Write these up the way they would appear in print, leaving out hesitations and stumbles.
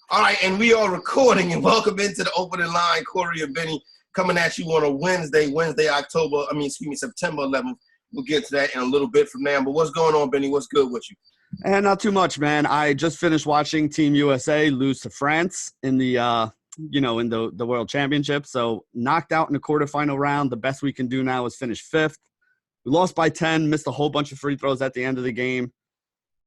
All right, and we are recording, and welcome into the opening line. Corey and Benny coming at you on a September 11th. We'll get to that in a little bit from now. But what's going on, Benny? What's good with you? And not too much, man. I just finished watching Team USA lose to France in the World Championship. So knocked out in the quarterfinal round. The best we can do now is finish fifth. We lost by 10, missed a whole bunch of free throws at the end of the game.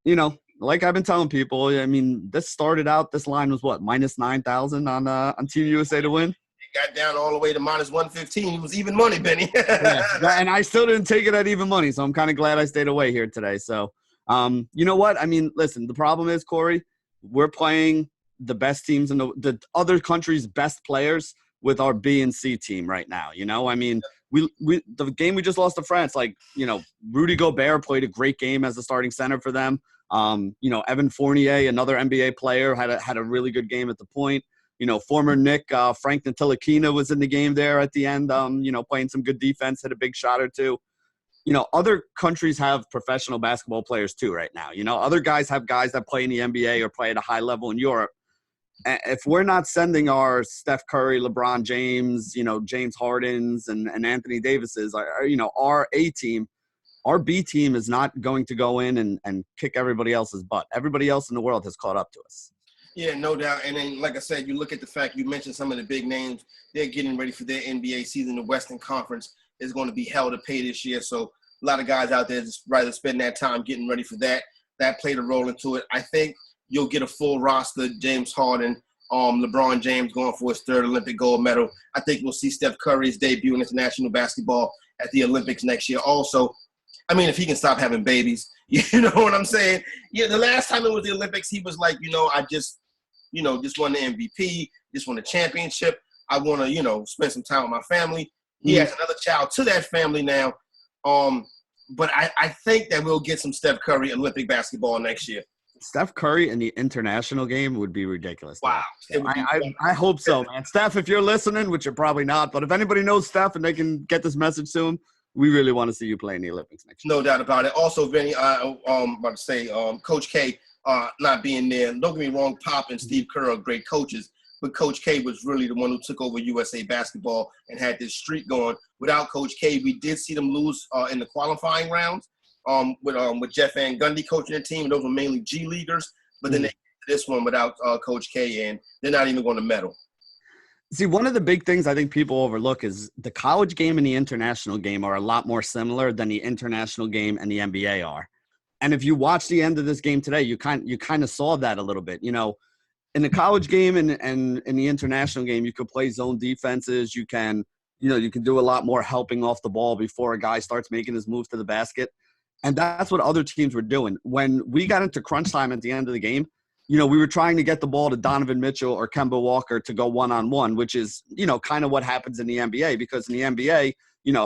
You know, like I've been telling people, I mean, this line was what, minus 9,000 on Team USA to win? It got down all the way to minus 115. It was even money, Benny. Yeah, and I still didn't take it at even money, so I'm kind of glad I stayed away here today. So, you know what? I mean, listen, the problem is, Corey, we're playing the best teams in the other country's best players with our B and C team right now. You know, I mean, the game we just lost to France, Rudy Gobert played a great game as a starting center for them. Evan Fournier, another NBA player, had a really good game at the point. Former Nick Frank Ntilikina was in the game there at the end, playing some good defense, hit a big shot or two. Other countries have professional basketball players too right now. Other guys have guys that play in the NBA or play at a high level in Europe. If we're not sending our Steph Curry, LeBron James, James Hardens and Anthony Davises, our A team, our B team is not going to go in and kick everybody else's butt. Everybody else in the world has caught up to us. Yeah, no doubt. And then, like I said, you look at the fact you mentioned some of the big names. They're getting ready for their NBA season. The Western Conference is going to be hell to pay this year. So a lot of guys out there just rather spend that time getting ready for that. That played a role into it. I think you'll get a full roster. James Harden, LeBron James going for his third Olympic gold medal. I think we'll see Steph Curry's debut in international basketball at the Olympics next year also. I mean, if he can stop having babies, you know what I'm saying? Yeah, the last time it was the Olympics, he was like, I just won the MVP, just won the championship. I want to, spend some time with my family. He has another child to that family now. But I think that we'll get some Steph Curry Olympic basketball next year. Steph Curry in the international game would be ridiculous. Wow. I hope so, man. Steph, if you're listening, which you're probably not, but if anybody knows Steph and they can get this message to him, we really want to see you play in the Olympics next year. No doubt about it. Also, Vinny, about to say, Coach K not being there. Don't get me wrong, Pop and Steve Kerr are great coaches, but Coach K was really the one who took over USA basketball and had this streak going. Without Coach K, we did see them lose in the qualifying rounds with Jeff Van Gundy coaching the team. Those were mainly G Leaguers, but then they this one without Coach K, and they're not even going to medal. See, one of the big things I think people overlook is the college game and the international game are a lot more similar than the international game and the NBA are. And if you watch the end of this game today, you kind of saw that a little bit. In the college game and in the international game, you could play zone defenses. You can do a lot more helping off the ball before a guy starts making his moves to the basket. And that's what other teams were doing. When we got into crunch time at the end of the game, we were trying to get the ball to Donovan Mitchell or Kemba Walker to go one-on-one, which is, kind of what happens in the NBA, because in the NBA,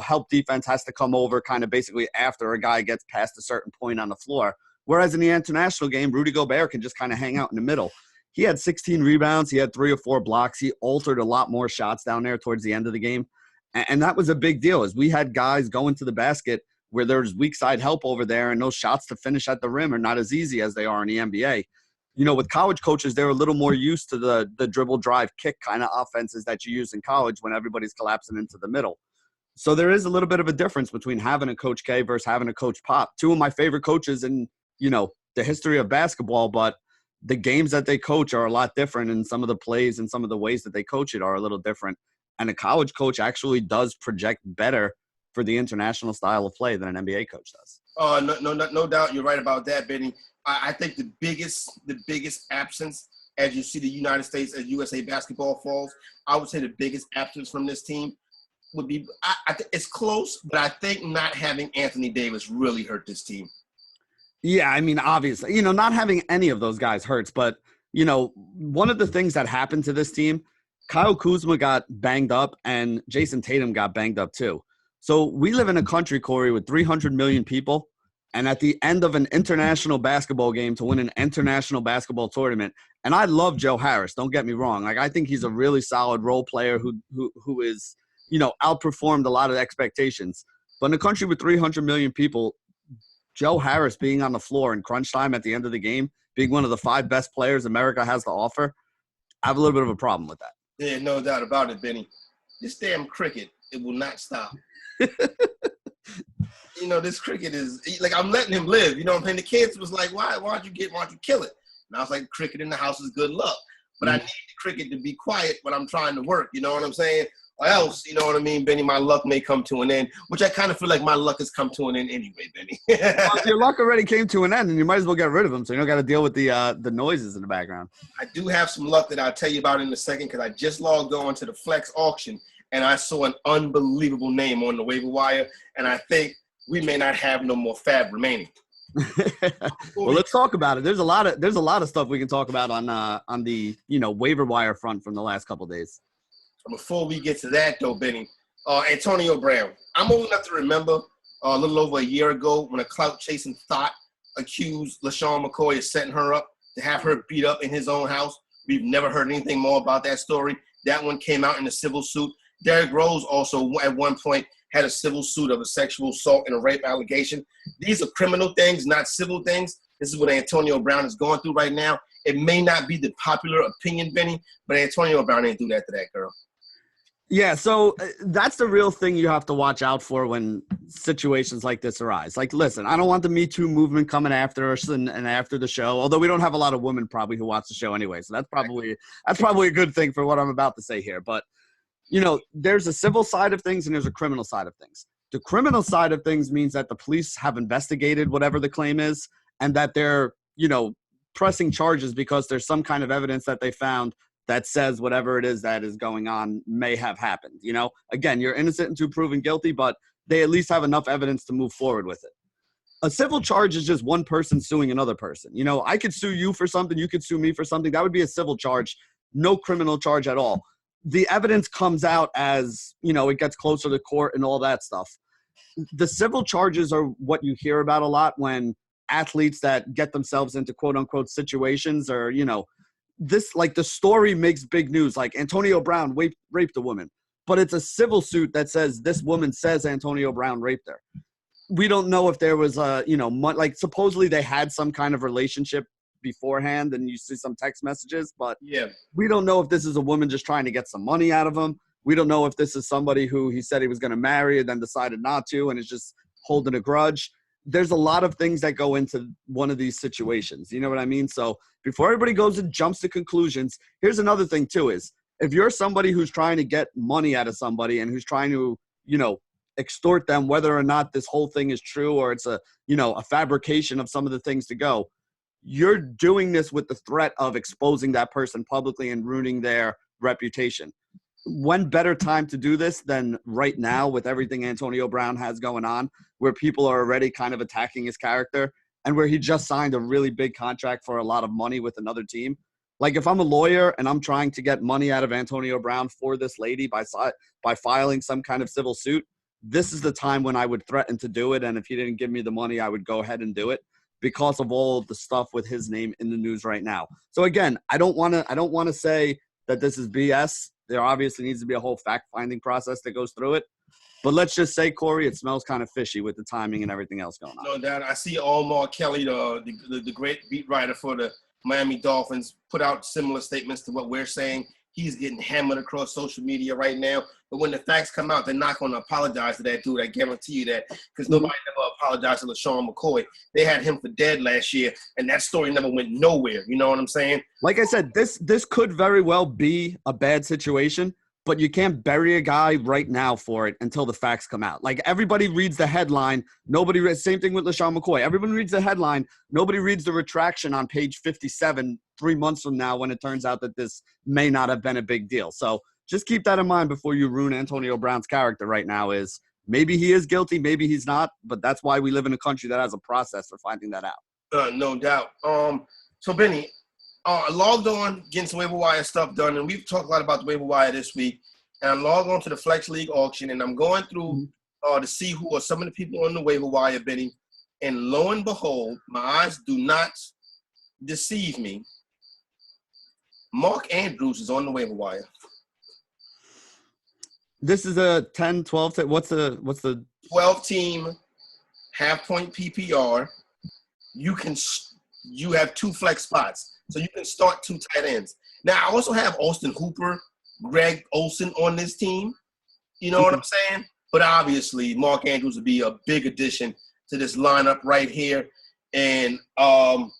help defense has to come over kind of basically after a guy gets past a certain point on the floor. Whereas in the international game, Rudy Gobert can just kind of hang out in the middle. He had 16 rebounds. He had 3 or 4 blocks. He altered a lot more shots down there towards the end of the game. And that was a big deal, as we had guys going to the basket where there's weak side help over there, and those shots to finish at the rim are not as easy as they are in the NBA. With college coaches, they're a little more used to the dribble, drive, kick kind of offenses that you use in college when everybody's collapsing into the middle. So there is a little bit of a difference between having a Coach K versus having a Coach Pop. 2 of my favorite coaches in, the history of basketball, but the games that they coach are a lot different, and some of the plays and some of the ways that they coach it are a little different. And a college coach actually does project better for the international style of play than an NBA coach does. No doubt. You're right about that, Benny. I think the biggest absence as you see the United States as USA basketball falls, I would say the biggest absence from this team would be it's close, but I think not having Anthony Davis really hurt this team. Yeah, I mean, obviously, not having any of those guys hurts, but, one of the things that happened to this team, Kyle Kuzma got banged up and Jason Tatum got banged up too. So we live in a country, Corey, with 300 million people. And at the end of an international basketball game to win an international basketball tournament, and I love Joe Harris, don't get me wrong. Like, I think he's a really solid role player who is, outperformed a lot of expectations. But in a country with 300 million people, Joe Harris being on the floor in crunch time at the end of the game, being one of the 5 best players America has to offer, I have a little bit of a problem with that. Yeah, no doubt about it, Benny. This damn cricket, it will not stop. This cricket is like, I'm letting him live. You know what I'm saying? The kids was like, why don't you kill it? And I was like, cricket in the house is good luck. But I need the cricket to be quiet when I'm trying to work. You know what I'm saying? Or else, you know what I mean, Benny, my luck may come to an end, which I kind of feel like my luck has come to an end anyway, Benny. Well, your luck already came to an end, and you might as well get rid of them so you don't got to deal with the noises in the background. I do have some luck that I'll tell you about in a second because I just logged on to the Flex auction, and I saw an unbelievable name on the waiver wire, and I think we may not have no more fab remaining. Well, let's talk about it. There's a lot of stuff we can talk about on the waiver wire front from the last couple of days. Before we get to that, though, Benny, Antonio Brown. I'm old enough to remember a little over a year ago when a clout-chasing thought accused LaShawn McCoy of setting her up to have her beat up in his own house. We've never heard anything more about that story. That one came out in a civil suit. Derrick Rose also, at one point, had a civil suit of a sexual assault and a rape allegation. These are criminal things, not civil things. This is what Antonio Brown is going through right now. It may not be the popular opinion, Benny, but Antonio Brown ain't do that to that girl. Yeah, so that's the real thing you have to watch out for when situations like this arise. Like, listen, I don't want the Me Too movement coming after us and after the show, although we don't have a lot of women probably who watch the show anyway, so that's probably a good thing for what I'm about to say here. But, there's a civil side of things and there's a criminal side of things. The criminal side of things means that the police have investigated whatever the claim is and that they're, pressing charges because there's some kind of evidence that they found that says whatever it is that is going on may have happened. Again, you're innocent until proven guilty, but they at least have enough evidence to move forward with it. A civil charge is just one person suing another person. I could sue you for something. You could sue me for something. That would be a civil charge, no criminal charge at all. The evidence comes out as, it gets closer to court and all that stuff. The civil charges are what you hear about a lot when athletes that get themselves into quote unquote situations or, this, like, the story makes big news, like Antonio Brown raped a woman, but it's a civil suit that says this woman says Antonio Brown raped her. We don't know if there was supposedly they had some kind of relationship beforehand and you see some text messages, but yeah, we don't know if this is a woman just trying to get some money out of him. We don't know if this is somebody who he said he was going to marry and then decided not to and is just holding a grudge. There's a lot of things that go into one of these situations. You know what I mean? So before everybody goes and jumps to conclusions, here's another thing too is if you're somebody who's trying to get money out of somebody and who's trying to, extort them, whether or not this whole thing is true or it's a fabrication of some of the things to go, you're doing this with the threat of exposing that person publicly and ruining their reputation. When better time to do this than right now with everything Antonio Brown has going on, where people are already kind of attacking his character and where he just signed a really big contract for a lot of money with another team. Like, if I'm a lawyer and I'm trying to get money out of Antonio Brown for this lady by filing some kind of civil suit, this is the time when I would threaten to do it. And if he didn't give me the money, I would go ahead and do it because of all of the stuff with his name in the news right now. So again, I don't want to say that this is BS. There obviously needs to be a whole fact-finding process that goes through it. But let's just say, Corey, it smells kind of fishy with the timing and everything else going on. No doubt. I see Omar Kelly, the great beat writer for the Miami Dolphins, put out similar statements to what we're saying. He's getting hammered across social media right now. But when the facts come out, they're not going to apologize to that dude. I guarantee you that, because nobody ever apologized to LaShawn McCoy. They had him for dead last year, and that story never went nowhere. You know what I'm saying? Like I said, this could very well be a bad situation, but you can't bury a guy right now for it until the facts come out. Like, everybody reads the headline. Same thing with LaShawn McCoy. Everyone reads the headline. Nobody reads the retraction on page 57 3 months from now when it turns out that this may not have been a big deal. So just keep that in mind before you ruin Antonio Brown's character right now. Is maybe he is guilty, maybe he's not, but that's why we live in a country that has a process for finding that out. No doubt. So, Benny, logged on, getting some waiver wire stuff done, and we've talked a lot about the waiver wire this week. And I'm logged on to the Flex League auction, and I'm going through to see who are some of the people on the waiver wire, Benny. And lo and behold, my eyes do not deceive me. Mark Andrews is on the waiver wire. This is a 10, 12. What's the 12-team half-point PPR. You have two flex spots, so you can start two tight ends. Now, I also have Austin Hooper, Greg Olson on this team. You know what I'm saying? But obviously, Mark Andrews would be a big addition to this lineup right here. And I'm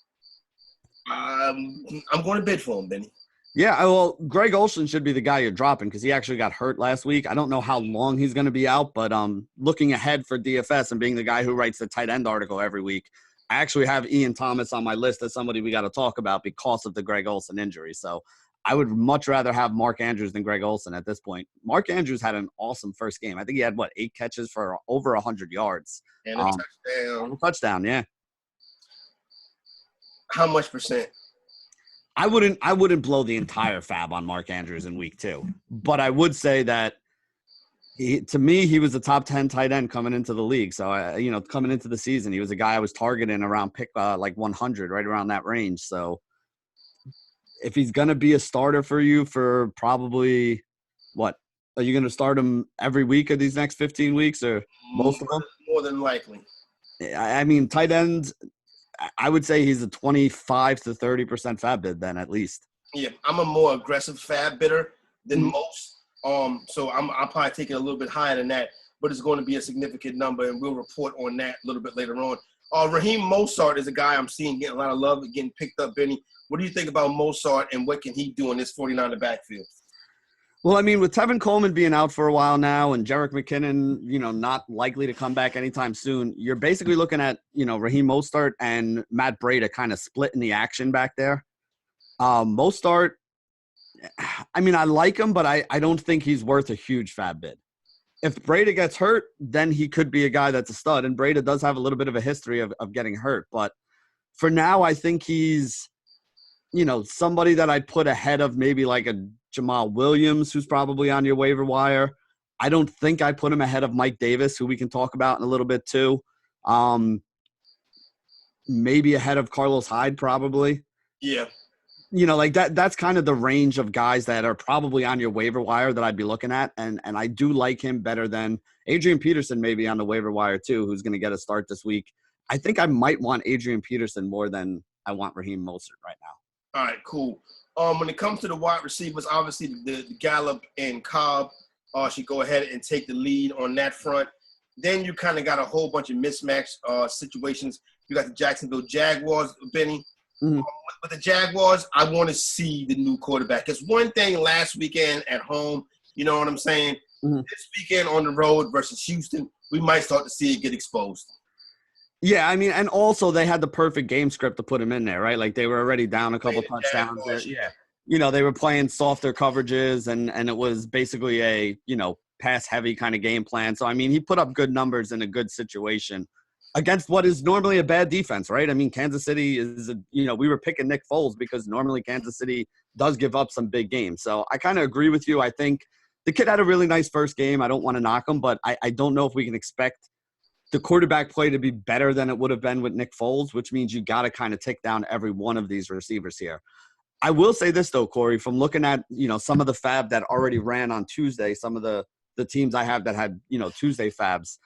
going to bid for him, Benny. Yeah, well, Greg Olson should be the guy you're dropping because he actually got hurt last week. I don't know how long he's going to be out, but looking ahead for DFS and being the guy who writes the tight end article every week, I actually have Ian Thomas on my list as somebody we got to talk about because of the Greg Olson injury. So I would much rather have Mark Andrews than Greg Olson at this point. Mark Andrews had an awesome first game. I think he had, 8 catches for over 100 yards. And a touchdown. A touchdown, yeah. How much percent? I wouldn't blow the entire fab on Mark Andrews in week 2, but I would say that to me, he was a top 10 tight end coming into the league. So, coming into the season, he was a guy I was targeting around pick 100, right around that range. So if he's going to be a starter for you for probably are you going to start him every week of these next 15 weeks or most of them? More than likely. I mean, tight ends, I would say he's a 25 to 30% fab bid then at least. Yeah, I'm a more aggressive fab bidder than most. So I'll probably take it a little bit higher than that, but it's going to be a significant number, and we'll report on that a little bit later on. Raheem Mostert is a guy I'm seeing getting a lot of love, getting picked up, Benny. What do you think about Mostert, and what can he do in this 49er backfield? Well, I mean, with Tevin Coleman being out for a while now and Jerick McKinnon, not likely to come back anytime soon, you're basically looking at, Raheem Mostert and Matt Breida kind of splitting the action back there. Mostert, I mean, I like him, but I don't think he's worth a huge fab bid. If Breida gets hurt, then he could be a guy that's a stud. And Breida does have a little bit of a history of getting hurt. But for now, I think he's, somebody that I'd put ahead of maybe like a Jamal Williams, who's probably on your waiver wire. I don't think I put him ahead of Mike Davis, who we can talk about in a little bit too. Maybe ahead of Carlos Hyde, probably. Yeah. That's kind of the range of guys that are probably on your waiver wire that I'd be looking at. And I do like him better than Adrian Peterson, maybe on the waiver wire too, who's going to get a start this week. I think I might want Adrian Peterson more than I want Raheem Mostert right now. All right, cool. When it comes to the wide receivers, obviously the Gallup and Cobb should go ahead and take the lead on that front. Then you kind of got a whole bunch of mismatch situations. You got the Jacksonville Jaguars, Benny. Mm-hmm. With the Jaguars, I want to see the new quarterback. It's one thing last weekend at home, you know what I'm saying? Mm-hmm. This weekend on the road versus Houston, we might start to see it get exposed. Yeah, I mean, and also they had the perfect game script to put him in there, right? Like they were already down a couple touchdowns. Yeah. They were playing softer coverages and it was basically a, pass heavy kind of game plan. So, I mean, he put up good numbers in a good situation against what is normally a bad defense, right? I mean, Kansas City is, we were picking Nick Foles because normally Kansas City does give up some big games. So I kind of agree with you. I think the kid had a really nice first game. I don't want to knock him, but I don't know if we can expect the quarterback play to be better than it would have been with Nick Foles, which means you got to kind of take down every one of these receivers here. I will say this, though, Corey, from looking at, some of the fab that already ran on Tuesday, some of the teams I have that had, Tuesday fabs,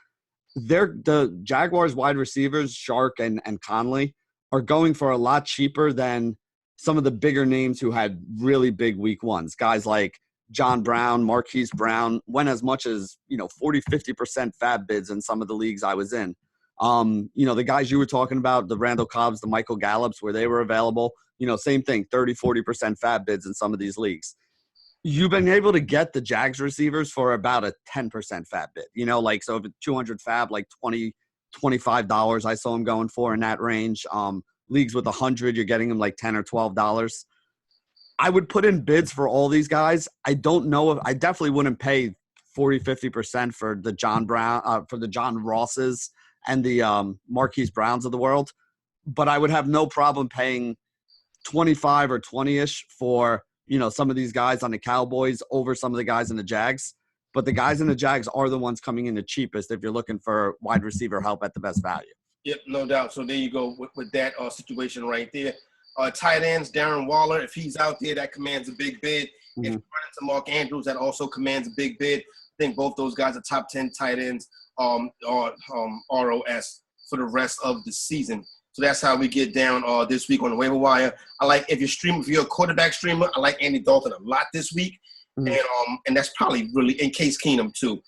the Jaguars wide receivers, Shark and Conley, are going for a lot cheaper than some of the bigger names who had really big week ones. Guys like John Brown, Marquise Brown went as much as, 40, 50% fab bids in some of the leagues I was in. The guys you were talking about, the Randall Cobbs, the Michael Gallups, where they were available, same thing, 30, 40% fab bids in some of these leagues. You've been able to get the Jags receivers for about a 10% fab bid, so if it's 200 fab, like $20, $25, I saw them going for in that range. Leagues with 100, you're getting them like $10 or $12. I would put in bids for all these guys. I don't know if I definitely wouldn't pay 40, 50% for the John Brown, for the John Rosses and the Marquise Browns of the world, but I would have no problem paying 25 or 20-ish for, some of these guys on the Cowboys over some of the guys in the Jags. But the guys in the Jags are the ones coming in the cheapest if you're looking for wide receiver help at the best value. Yep, no doubt. So there you go with that situation right there. Tight ends, Darren Waller, if he's out there, that commands a big bid. Mm-hmm. If you run into Mark Andrews, that also commands a big bid. I think both those guys are top 10 tight ends ROS for the rest of the season. So that's how we get down this week on the waiver wire. I like if you're a quarterback streamer, I like Andy Dalton a lot this week. Mm-hmm. And that's probably really in Case Keenum too.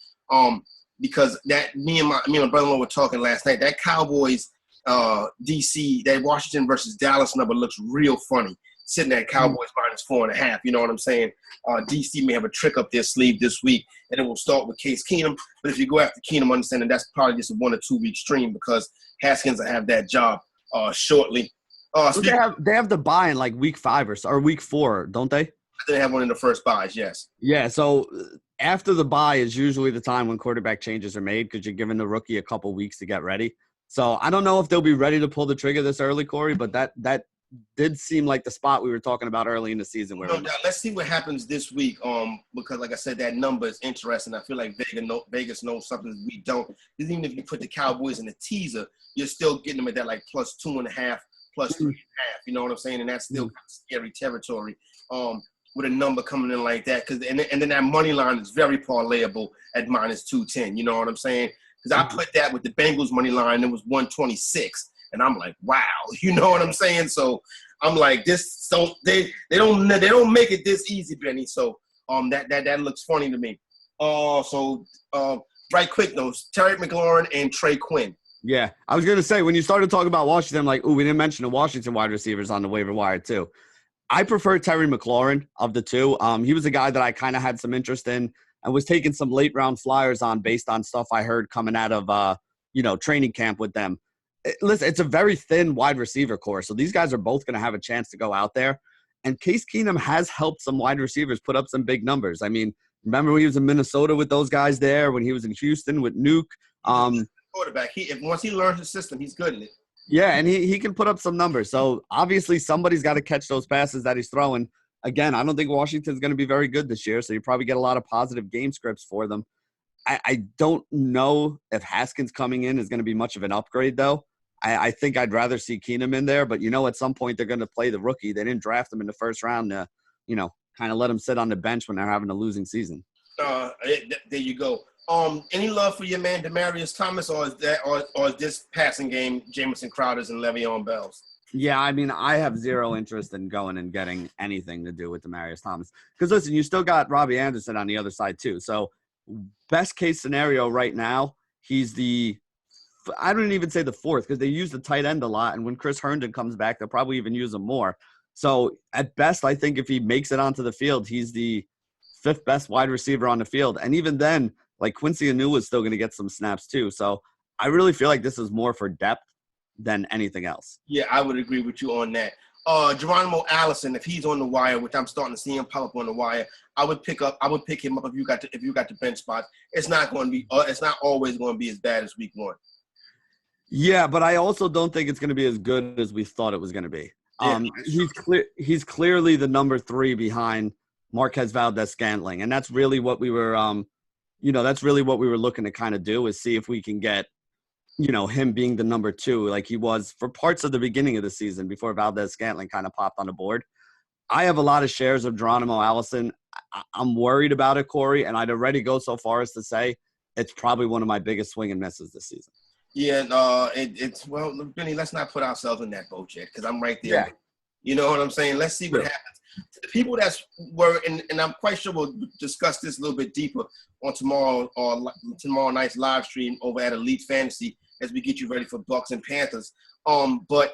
Because that me and my brother-in-law were talking last night. That Cowboys DC, that Washington versus Dallas number looks real funny. Sitting at Cowboys -4.5. You know what I'm saying? DC may have a trick up their sleeve this week, and it will start with Case Keenum. But if you go after Keenum, understanding that's probably just a 1 or 2 week stream because Haskins will have that job shortly. They have the bye in like week 5 or week 4, don't they? They have one in the first buys, yes. Yeah, so after the bye is usually the time when quarterback changes are made because you're giving the rookie a couple weeks to get ready. So I don't know if they'll be ready to pull the trigger this early, Corey, but that did seem like the spot we were talking about early in the season. Let's see what happens this week. Because like I said, that number is interesting. I feel like Vegas knows something we don't. Because even if you put the Cowboys in the teaser, you're still getting them at that like +2.5, +3.5. You know what I'm saying? And that's still kind of scary territory. With a number coming in like that, and then that money line is very parlayable at -210. You know what I'm saying? Because I put that with the Bengals money line, it was 126. And I'm like, wow, you know what I'm saying? So I'm like, they don't make it this easy, Benny. So that looks funny to me. Right quick though, Terry Maclaurin and Trey Quinn. Yeah, I was gonna say when you started talking about Washington, I'm like, we didn't mention the Washington wide receivers on the waiver wire too. I prefer Terry Maclaurin of the two. He was a guy that I kind of had some interest in and was taking some late round flyers on based on stuff I heard coming out of training camp with them. Listen, it's a very thin wide receiver core, so these guys are both going to have a chance to go out there. And Case Keenum has helped some wide receivers put up some big numbers. I mean, remember when he was in Minnesota with those guys there, when he was in Houston with Nuke? Quarterback. Once he learns the system, he's good in it. Yeah, and he can put up some numbers. So, obviously, somebody's got to catch those passes that he's throwing. Again, I don't think Washington's going to be very good this year, so you probably get a lot of positive game scripts for them. I don't know if Haskins coming in is going to be much of an upgrade, though. I think I'd rather see Keenum in there, but at some point they're going to play the rookie. They didn't draft him in the first round to, kind of let him sit on the bench when they're having a losing season. There you go. Any love for your man Demaryius Thomas, or is this passing game Jamison Crowder's and Le'Veon Bell's? Yeah, I mean, I have zero interest in going and getting anything to do with Demaryius Thomas because listen, you still got Robbie Anderson on the other side too. So best case scenario right now, he's I don't even say the fourth because they use the tight end a lot. And when Chris Herndon comes back, they'll probably even use him more. So at best, I think if he makes it onto the field, he's the 5th best wide receiver on the field. And even then, like Quincy Anu is still going to get some snaps too. So I really feel like this is more for depth than anything else. Yeah, I would agree with you on that. Geronimo Allison, if he's on the wire, which I'm starting to see him pop up on the wire, I would pick him up if you got the bench spot. It's not going to be. It's not always going to be as bad as week 1. Yeah, but I also don't think it's going to be as good as we thought it was going to be. He's clearly the number 3 behind Marquez Valdez-Scantling, and that's really what we were, looking to kind of do is see if we can get, him being the number 2 like he was for parts of the beginning of the season before Valdez-Scantling kind of popped on the board. I have a lot of shares of Geronimo Allison. I'm worried about it, Corey, and I'd already go so far as to say it's probably one of my biggest swing and misses this season. Yeah, look, Benny, let's not put ourselves in that boat yet because I'm right there. Yeah. You know what I'm saying? Let's see what happens. To the people and I'm quite sure we'll discuss this a little bit deeper on tomorrow night's live stream over at Elite Fantasy as we get you ready for Bucks and Panthers. But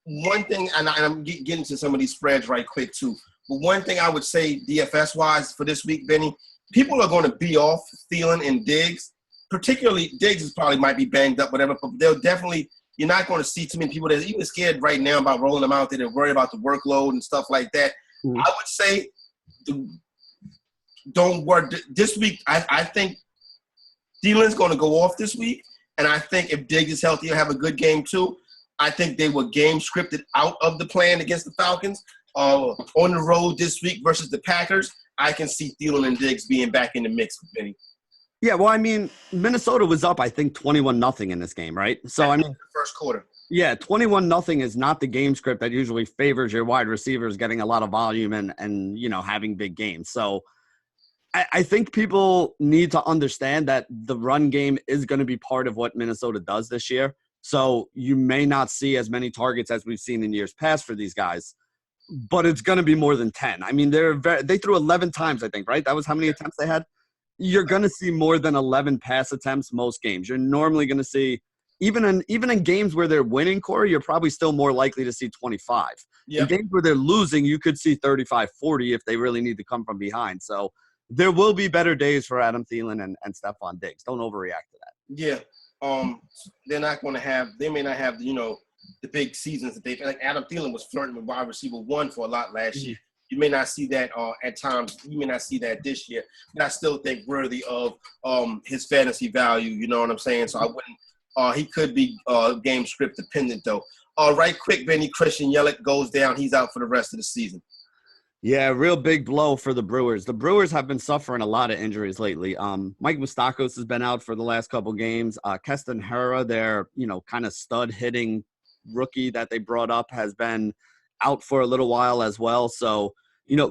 one thing, and I'm getting to some of these spreads right quick too. But one thing I would say DFS-wise for this week, Benny, people are going to be off Thielen and Diggs. Particularly, Diggs might be banged up, whatever, but they'll definitely – you're not going to see too many people that are even scared right now about rolling them out there. They're worried about the workload and stuff like that. Mm-hmm. I would say don't worry. This week, I think Thielen's going to go off this week, and I think if Diggs is healthy, he'll have a good game too. I think they were game scripted out of the plan against the Falcons. On the road this week versus the Packers, I can see Thielen and Diggs being back in the mix, Benny. Yeah, well, I mean, Minnesota was up, I think, 21-0 in this game, right? So, I mean, the first quarter. Yeah, 21-0 is not the game script that usually favors your wide receivers getting a lot of volume and having big games. So, I think people need to understand that the run game is going to be part of what Minnesota does this year. So you may not see as many targets as we've seen in years past for these guys, but it's going to be more than 10. I mean, they threw 11 times, I think, right? That was how many attempts they had? You're going to see more than 11 pass attempts most games. You're normally going to see, even in games where they're winning, Corey, you're probably still more likely to see 25. Yep. In games where they're losing, you could see 35, 40 if they really need to come from behind. So there will be better days for Adam Thielen and Stephon Diggs. Don't overreact to that. Yeah. They're not going to have – they may not have, the big seasons that they've – like Adam Thielen was flirting with wide receiver 1 for a lot last year. You may not see that at times. You may not see that this year. But I still think worthy of his fantasy value. You know what I'm saying? So I wouldn't he could be game script dependent, though. Right quick, Benny, Christian Yelich goes down. He's out for the rest of the season. Yeah, real big blow for the Brewers. The Brewers have been suffering a lot of injuries lately. Mike Moustakas has been out for the last couple games. Keston Hiura, their kind of stud hitting rookie that they brought up, has been out for a little while as well. So,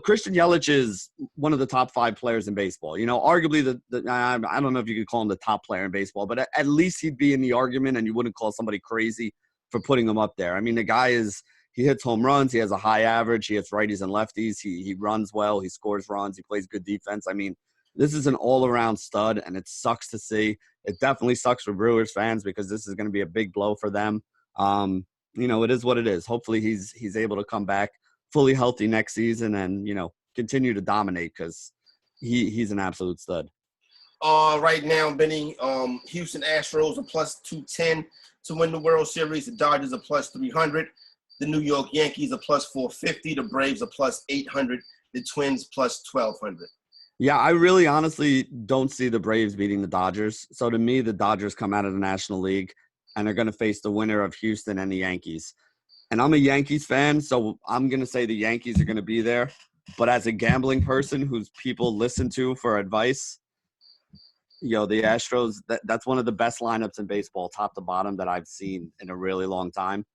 Christian Yelich is one of the top 5 players in baseball. Arguably I don't know if you could call him the top player in baseball, but at least he'd be in the argument, and you wouldn't call somebody crazy for putting him up there. I mean, the guy he hits home runs. He has a high average. He hits righties and lefties. He runs well. He scores runs. He plays good defense. I mean, this is an all-around stud, and it sucks to see. It definitely sucks for Brewers fans because this is going to be a big blow for them. It is what it is. Hopefully he's able to come back fully healthy next season and, continue to dominate because he's an absolute stud. Right now, Benny, Houston Astros are plus 210 to win the World Series. The Dodgers are plus 300. The New York Yankees are plus 450. The Braves are plus 800. The Twins plus 1,200. Yeah, I really honestly don't see the Braves beating the Dodgers. So to me, the Dodgers come out of the National League, and they're going to face the winner of Houston and the Yankees. And I'm a Yankees fan, so I'm going to say the Yankees are going to be there. But as a gambling person whose people listen to for advice, the Astros, that's one of the best lineups in baseball, top to bottom, that I've seen in a really long time.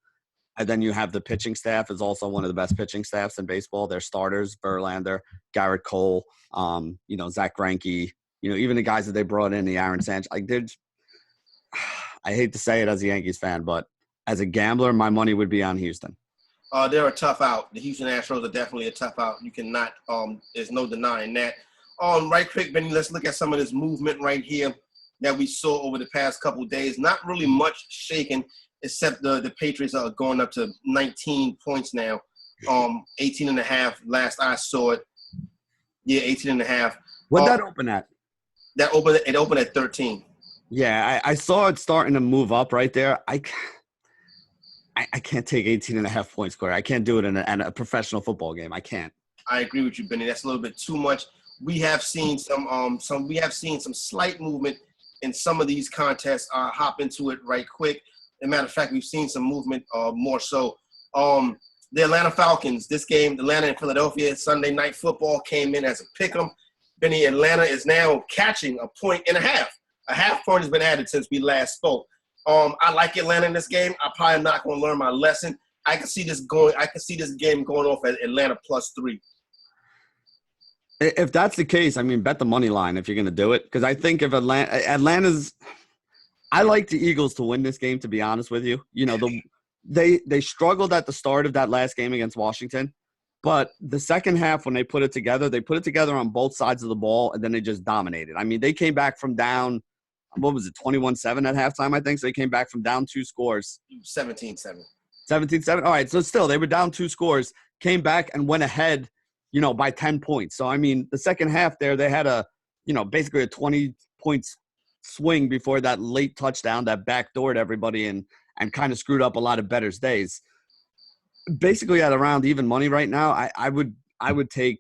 And then you have the pitching staff is also one of the best pitching staffs in baseball. Their starters, Verlander, Garrett Cole, Zach Greinke, even the guys that they brought in, the Aaron Sanchez. I hate to say it as a Yankees fan, but as a gambler, my money would be on Houston. They're a tough out. The Houston Astros are definitely a tough out. You cannot there's no denying that. Right quick, Benny, let's look at some of this movement right here that we saw over the past couple of days. Not really much shaking, except the Patriots are going up to 19 points now. 18 and a half last I saw it. Yeah, 18 and a half. What'd that open at? It opened at 13. Yeah, I saw it starting to move up right there. I can't take 18 and a half points, Corey. I can't do it in a professional football game. I can't. I agree with you, Benny. That's a little bit too much. We have seen some slight movement in some of these contests. Hop into it right quick. As a matter of fact, we've seen some movement more so. The Atlanta Falcons, this game, Atlanta and Philadelphia, Sunday Night Football came in as a pick'em. Benny, Atlanta is now catching a point and a half. A half point has been added since we last spoke. I like Atlanta in this game. I'm probably not going to learn my lesson. I can see this game going off at Atlanta plus 3. If that's the case, I mean, bet the money line if you're going to do it. Because I think if Atlanta's – I like the Eagles to win this game, to be honest with you. They struggled at the start of that last game against Washington. But the second half, when they put it together on both sides of the ball, and then they just dominated. I mean, they came back from down, 21-7 at halftime, I think. So they came back from down 2 scores. 17-7. 17-7? All right, so still, they were down 2 scores, came back and went ahead, by 10 points. So, I mean, the second half there, they had basically a 20-point swing before that late touchdown that backdoored everybody and kind of screwed up a lot of bettors' days. Basically, at around even money right now, I would take,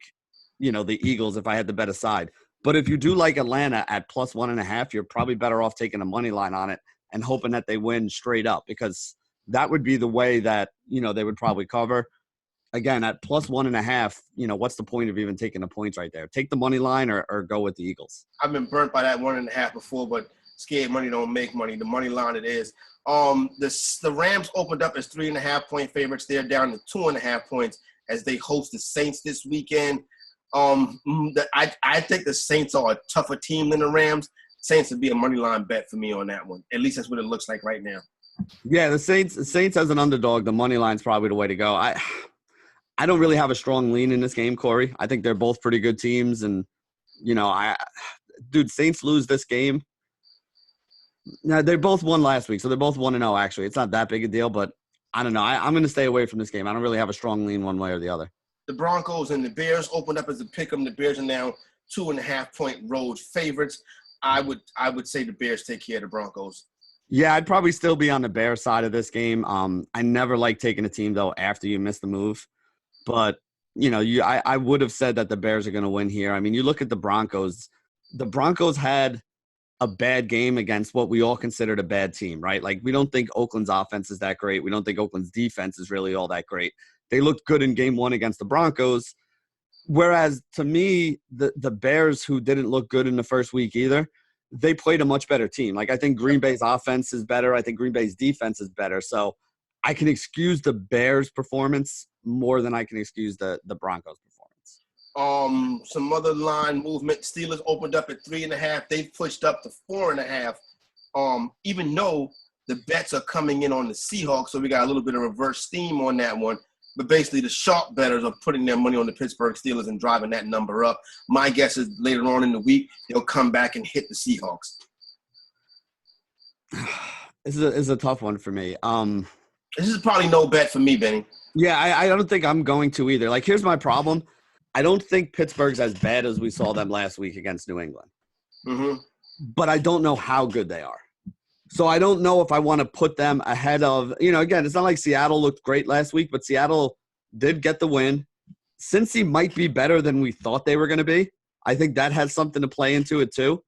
the Eagles if I had to bet a side. But if you do like Atlanta at plus 1.5, you're probably better off taking a money line on it and hoping that they win straight up, because that would be the way that, they would probably cover. Again, at plus 1.5, what's the point of even taking the points right there? Take the money line or go with the Eagles. I've been burnt by that 1.5 before, but scared money don't make money. The money line it is. The Rams opened up as 3.5-point favorites. They're down to 2.5 points as they host the Saints this weekend. I think the Saints are a tougher team than the Rams. Saints would be a money line bet for me on that one. At least that's what it looks like right now. Yeah, the Saints as an underdog, the money line's probably the way to go. I don't really have a strong lean in this game, Corey. I think they're both pretty good teams, and Saints lose this game. Now they both won last week, so they're both 1-0. Actually, it's not that big a deal, but I don't know. I'm going to stay away from this game. I don't really have a strong lean one way or the other. The Broncos and the Bears opened up as a pick 'em. The Bears are now 2.5-point road favorites. I would say the Bears take care of the Broncos. Yeah, I'd probably still be on the Bears side of this game. I never like taking a team though after you miss the move, but I would have said that the Bears are going to win here. I mean, you look at the Broncos. The Broncos had a bad game against what we all considered a bad team, right? Like, we don't think Oakland's offense is that great. We don't think Oakland's defense is really all that great. They looked good in game one against the Broncos. Whereas, to me, the Bears, who didn't look good in the first week either, they played a much better team. Like, I think Green Bay's offense is better. I think Green Bay's defense is better. So I can excuse the Bears' performance more than I can excuse the Broncos' performance. Some other line movement. Steelers opened up at 3.5. They pushed up to 4.5. Even though the bets are coming in on the Seahawks, so we got a little bit of reverse steam on that one. But basically, the sharp bettors are putting their money on the Pittsburgh Steelers and driving that number up. My guess is later on in the week, they'll come back and hit the Seahawks. This is a tough one for me. This is probably no bet for me, Benny. Yeah, I don't think I'm going to either. Like, here's my problem. I don't think Pittsburgh's as bad as we saw them last week against New England. Mm-hmm. But I don't know how good they are. So I don't know if I want to put them ahead of, again, it's not like Seattle looked great last week, but Seattle did get the win. Cincy might be better than we thought they were going to be. I think that has something to play into it too.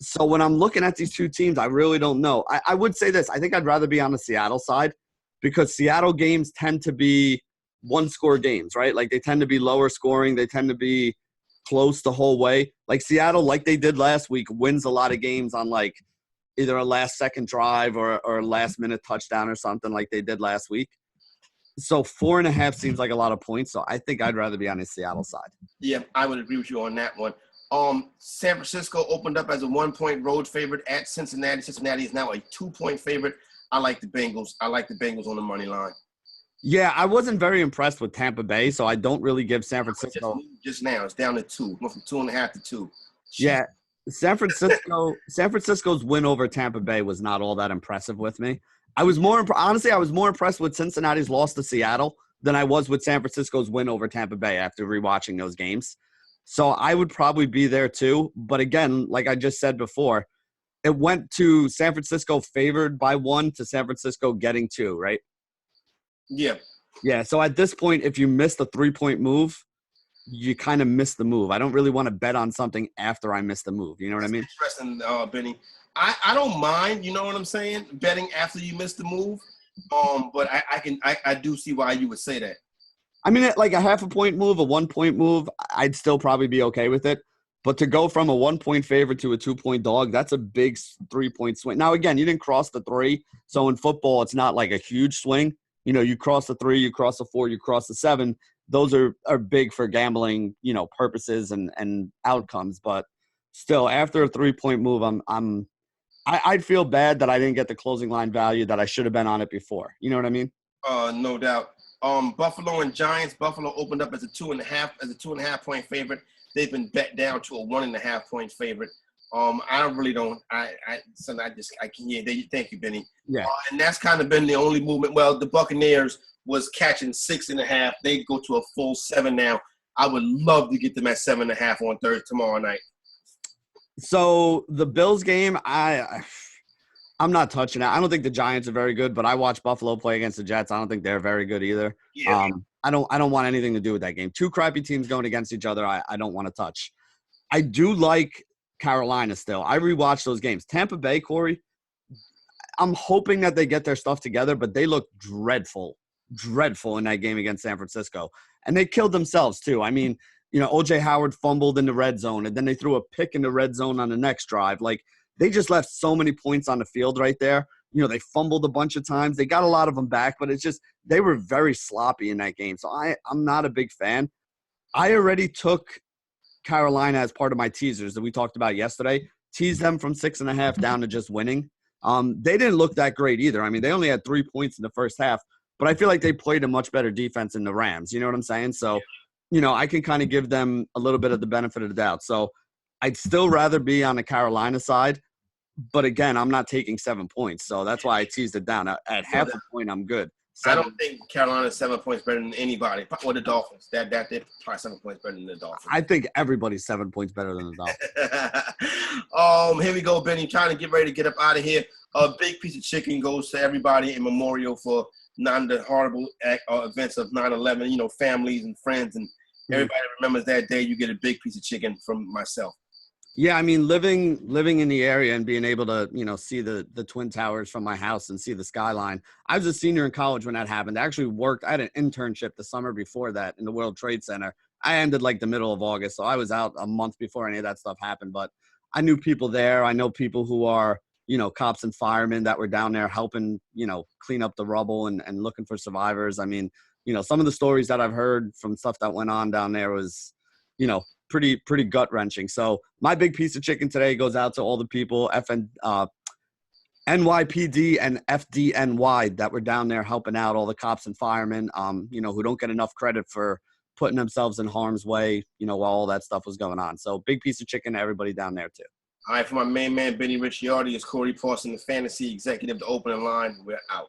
So when I'm looking at these two teams, I really don't know. I would say this. I think I'd rather be on the Seattle side because Seattle games tend to be one-score games, right? Like, they tend to be lower scoring. They tend to be close the whole way. Like, Seattle, like they did last week, wins a lot of games on, like, either a last-second drive or a last-minute touchdown or something like they did last week. So 4.5 seems like a lot of points, so I think I'd rather be on the Seattle side. Yeah, I would agree with you on that one. San Francisco opened up as a 1-point road favorite at Cincinnati. Cincinnati is now a 2-point favorite. I like the Bengals. I like the Bengals on the money line. Yeah, I wasn't very impressed with Tampa Bay, so I don't really give San Francisco. Just now, it's down to 2. Went from 2.5 to 2. Yeah, San Francisco's win over Tampa Bay was not all that impressive with me. I was more impressed with Cincinnati's loss to Seattle than I was with San Francisco's win over Tampa Bay after rewatching those games. So I would probably be there too. But again, like I just said before, it went to San Francisco favored by 1 to San Francisco getting 2, right? Yeah. Yeah, so at this point, if you miss the 3-point move, you kind of miss the move. I don't really want to bet on something after I miss the move. You know what I mean? Interesting, Benny. I don't mind, you know what I'm saying, betting after you miss the move. But I do see why you would say that. I mean, like a 0.5-point move, a 1-point move, I'd still probably be okay with it. But to go from a 1-point favorite to a 2-point dog, that's a big 3-point swing. Now, again, you didn't cross the 3. So in football, it's not like a huge swing. You cross the 3, you cross the 4, you cross the 7. Those are big for gambling, purposes and outcomes. But still, after a 3-point move, I'd feel bad that I didn't get the closing line value that I should have been on it before. You know what I mean? No doubt. Buffalo and Giants. Buffalo opened up as a 2.5-point favorite. They've been bet down to a 1.5-point favorite. Thank you, Benny. Yeah. And that's kind of been the only movement. Well, the Buccaneers was catching 6.5. They go to a full 7 now. I would love to get them at 7.5 on Thursday tomorrow night. So the Bills game, I'm not touching it. I don't think the Giants are very good, but I watched Buffalo play against the Jets. I don't think they're very good either. Yeah. I don't want anything to do with that game. Two crappy teams going against each other. I don't want to touch. I do like Carolina still. I rewatched those games. Tampa Bay, Corey, I'm hoping that they get their stuff together, but they look dreadful in that game against San Francisco. And they killed themselves too. I mean, O.J. Howard fumbled in the red zone, and then they threw a pick in the red zone on the next drive. Like, they just left so many points on the field right there. They fumbled a bunch of times. They got a lot of them back, but it's just they were very sloppy in that game. So I'm not a big fan. I already took Carolina as part of my teasers that we talked about yesterday. Teased them from 6.5 down to just winning. They didn't look that great either. I mean, they only had 3 points in the first half, but I feel like they played a much better defense than the Rams. You know what I'm saying? So, I can kind of give them a little bit of the benefit of the doubt. So I'd still rather be on the Carolina side. But again, I'm not taking 7 points. So that's why I teased it down. At half a point, I'm good. I don't think Carolina's 7 points better than anybody. Or the Dolphins. They're probably 7 points better than the Dolphins. I think everybody's 7 points better than the Dolphins. Here we go, Benny. Trying to get ready to get up out of here. A big piece of chicken goes to everybody in memorial for the horrible events of 9/11. Families and friends, and everybody remembers that day. You get a big piece of chicken from myself. Yeah, I mean, living in the area and being able to, see the Twin Towers from my house and see the skyline. I was a senior in college when that happened. I actually worked. I had an internship the summer before that in the World Trade Center. I ended like the middle of August, so I was out a month before any of that stuff happened. But I knew people there. I know people who are, cops and firemen that were down there helping, clean up the rubble and looking for survivors. I mean, some of the stories that I've heard from stuff that went on down there was, pretty gut-wrenching. So my big piece of chicken today goes out to all the people, NYPD and FDNY, that were down there helping out all the cops and firemen, who don't get enough credit for putting themselves in harm's way, while all that stuff was going on. So big piece of chicken to everybody down there too. All right, for my main man, Benny Ricciardi, is Corey Parson, the fantasy executive, the opening line. We're out.